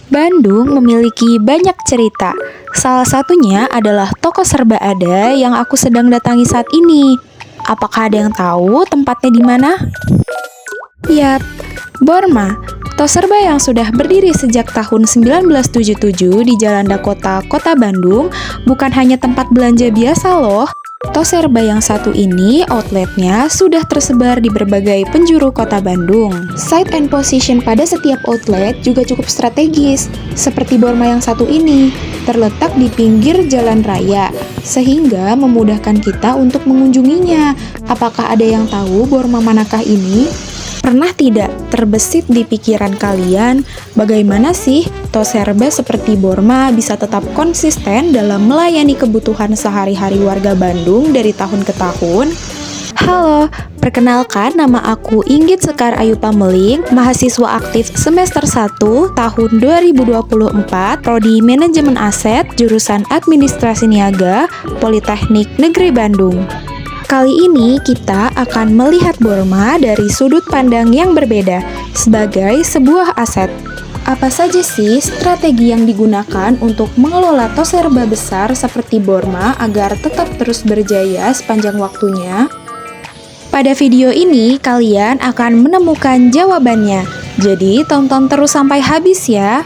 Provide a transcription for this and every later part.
Bandung memiliki banyak cerita. Salah satunya adalah toko serba ada yang aku sedang datangi saat ini. Apakah ada yang tahu tempatnya di mana? Yap, Borma, toko serba yang sudah berdiri sejak tahun 1977 di Jalan Dakota, Kota Bandung, bukan hanya tempat belanja biasa loh. Toko serba yang satu ini outletnya sudah tersebar di berbagai penjuru kota Bandung. Site and position pada setiap outlet juga cukup strategis, seperti Borma yang satu ini, terletak di pinggir jalan raya, sehingga memudahkan kita untuk mengunjunginya. Apakah ada yang tahu Borma manakah ini? Pernah tidak terbesit di pikiran kalian bagaimana sih toko serba seperti Borma bisa tetap konsisten dalam melayani kebutuhan sehari-hari warga Bandung dari tahun ke tahun? Halo, perkenalkan nama aku Inggit Sekar Ayu Pameling, mahasiswa aktif semester 1 tahun 2024, Prodi Manajemen Aset, jurusan Administrasi Niaga, Politeknik Negeri Bandung. Kali ini kita akan melihat Borma dari sudut pandang yang berbeda sebagai sebuah aset. Apa saja sih strategi yang digunakan untuk mengelola toko serba besar seperti Borma agar tetap terus berjaya sepanjang waktunya? Pada video ini kalian akan menemukan jawabannya. Jadi tonton terus sampai habis ya.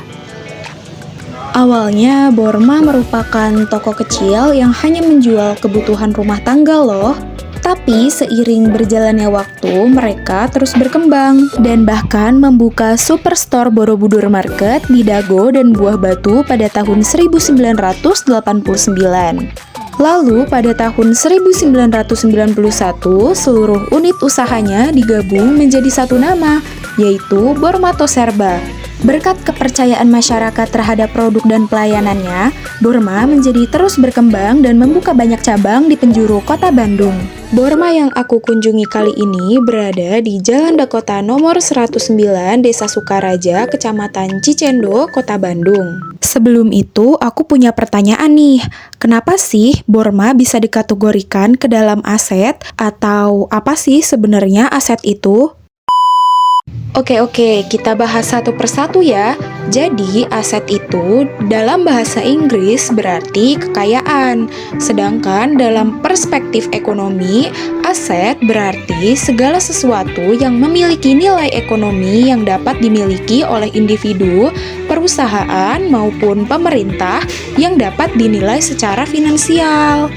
Awalnya Borma merupakan toko kecil yang hanya menjual kebutuhan rumah tangga loh. Tapi seiring berjalannya waktu, mereka terus berkembang dan bahkan membuka superstore Borobudur Market di Dago dan Buah Batu pada tahun 1989. Lalu pada tahun 1991, seluruh unit usahanya digabung menjadi satu nama, yaitu Borma Toko Serba. Berkat kepercayaan masyarakat terhadap produk dan pelayanannya, Borma menjadi terus berkembang dan membuka banyak cabang di penjuru kota Bandung. Borma yang aku kunjungi kali ini berada di Jalan Dakota nomor 109, Desa Sukaraja, Kecamatan Cicendo, Kota Bandung. Sebelum itu, aku punya pertanyaan nih. Kenapa sih Borma bisa dikategorikan ke dalam aset? Atau apa sih sebenarnya aset itu? Oke, kita bahas satu persatu ya. Jadi, aset itu dalam bahasa Inggris berarti kekayaan. Sedangkan dalam perspektif ekonomi, aset berarti segala sesuatu yang memiliki nilai ekonomi yang dapat dimiliki oleh individu, perusahaan, maupun pemerintah yang dapat dinilai secara finansial.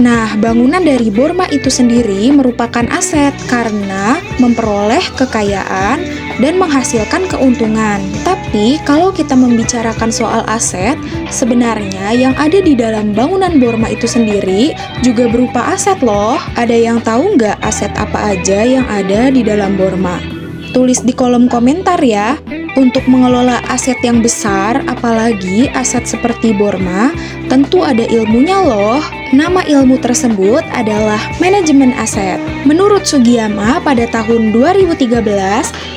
Nah, bangunan dari Borma itu sendiri merupakan aset karena memperoleh kekayaan dan menghasilkan keuntungan. Tapi, kalau kita membicarakan soal aset, sebenarnya yang ada di dalam bangunan Borma itu sendiri juga berupa aset loh. Ada yang tahu nggak aset apa aja yang ada di dalam Borma? Tulis di kolom komentar ya. Untuk mengelola aset yang besar, apalagi aset seperti Borma, tentu ada ilmunya loh. Nama ilmu tersebut adalah manajemen aset. Menurut Sugiyama pada tahun 2013,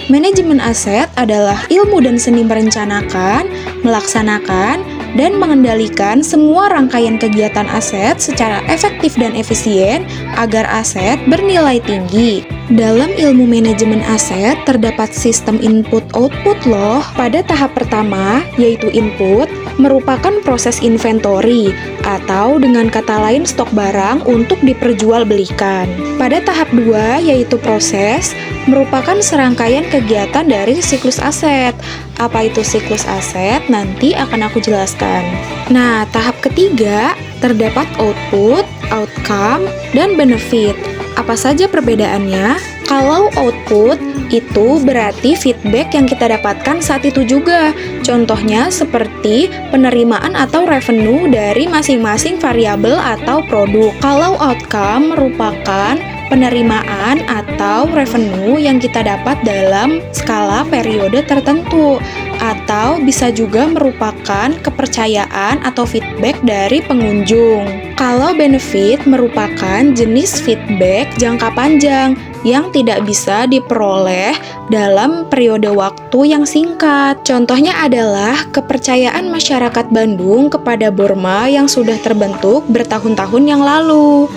manajemen aset adalah ilmu dan seni merencanakan, melaksanakan, dan mengendalikan semua rangkaian kegiatan aset secara efektif dan efisien agar aset bernilai tinggi. Dalam ilmu manajemen aset terdapat sistem input-output loh. Pada tahap pertama, yaitu input, merupakan proses inventory atau dengan kata lain stok barang untuk diperjualbelikan. Pada tahap 2, yaitu proses, merupakan serangkaian kegiatan dari siklus aset. Apa itu siklus aset? Nanti akan aku jelaskan. Nah, tahap ketiga, terdapat output, outcome, dan benefit. Apa saja perbedaannya? Kalau output itu berarti feedback yang kita dapatkan saat itu juga. Contohnya seperti penerimaan atau revenue dari masing-masing variabel atau produk. Kalau outcome merupakan penerimaan atau revenue yang kita dapat dalam skala periode tertentu, atau bisa juga merupakan kepercayaan atau feedback dari pengunjung. Kalau benefit merupakan jenis feedback jangka panjang yang tidak bisa diperoleh dalam periode waktu yang singkat. Contohnya adalah kepercayaan masyarakat Bandung kepada Borma yang sudah terbentuk bertahun-tahun yang lalu.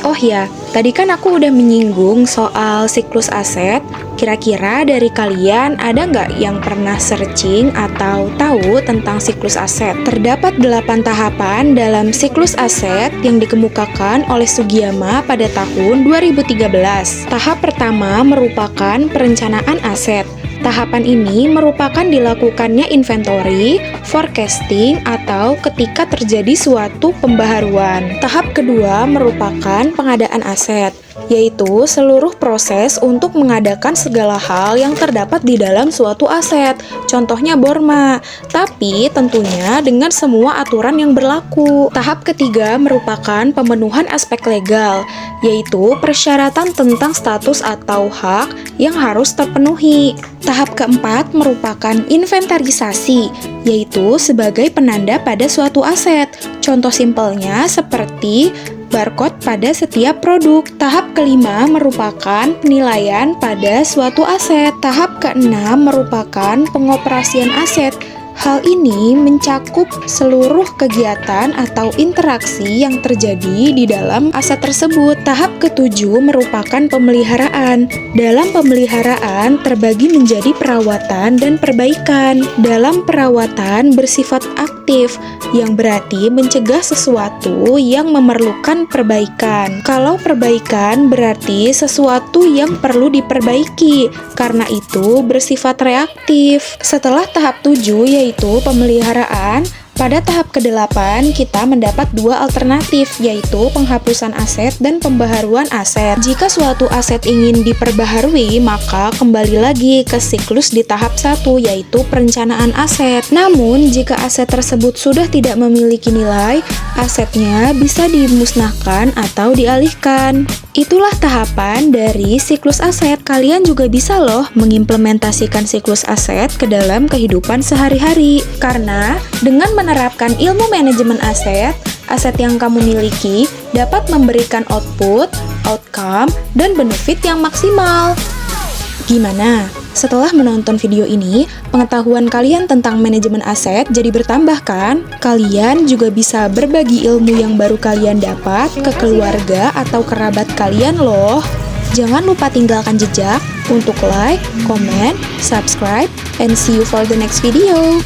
Oh ya, tadi kan aku udah menyinggung soal siklus aset. Kira-kira dari kalian ada nggak yang pernah searching atau tahu tentang siklus aset? Terdapat 8 tahapan dalam siklus aset yang dikemukakan oleh Sugiyama pada tahun 2013. Tahap pertama merupakan perencanaan aset. Tahapan ini merupakan dilakukannya inventory, forecasting, atau ketika terjadi suatu pembaharuan. Tahap kedua merupakan pengadaan aset, yaitu seluruh proses untuk mengadakan segala hal yang terdapat di dalam suatu aset, contohnya borma, tapi tentunya dengan semua aturan yang berlaku. Tahap ketiga merupakan pemenuhan aspek legal, yaitu persyaratan tentang status atau hak yang harus terpenuhi. Tahap keempat merupakan inventarisasi, yaitu sebagai penanda pada suatu aset. Contoh simpelnya seperti barcode pada setiap produk. Tahap kelima merupakan penilaian pada suatu aset. Tahap keenam merupakan pengoperasian aset. Hal ini mencakup seluruh kegiatan atau interaksi yang terjadi di dalam aset tersebut. Tahap ketujuh merupakan pemeliharaan. Dalam pemeliharaan terbagi menjadi perawatan dan perbaikan. Dalam perawatan bersifat aktif, yang berarti mencegah sesuatu yang memerlukan perbaikan. Kalau perbaikan berarti sesuatu yang perlu diperbaiki, karena itu bersifat reaktif. Setelah tahap 7 yaitu pemeliharaan, pada tahap ke-8 kita mendapat dua alternatif, yaitu penghapusan aset dan pembaharuan aset. Jika suatu aset ingin diperbaharui, maka kembali lagi ke siklus di tahap 1, yaitu perencanaan aset. Namun, jika aset tersebut sudah tidak memiliki nilai, asetnya bisa dimusnahkan atau dialihkan. Itulah tahapan dari siklus aset. Kalian juga bisa loh mengimplementasikan siklus aset ke dalam kehidupan sehari-hari. Karena dengan menerapkan ilmu manajemen aset, aset yang kamu miliki dapat memberikan output, outcome, dan benefit yang maksimal. Gimana? Setelah menonton video ini, pengetahuan kalian tentang manajemen aset jadi bertambah kan? Kalian juga bisa berbagi ilmu yang baru kalian dapat ke keluarga atau kerabat kalian loh. Jangan lupa tinggalkan jejak untuk like, comment, subscribe, and see you for the next video.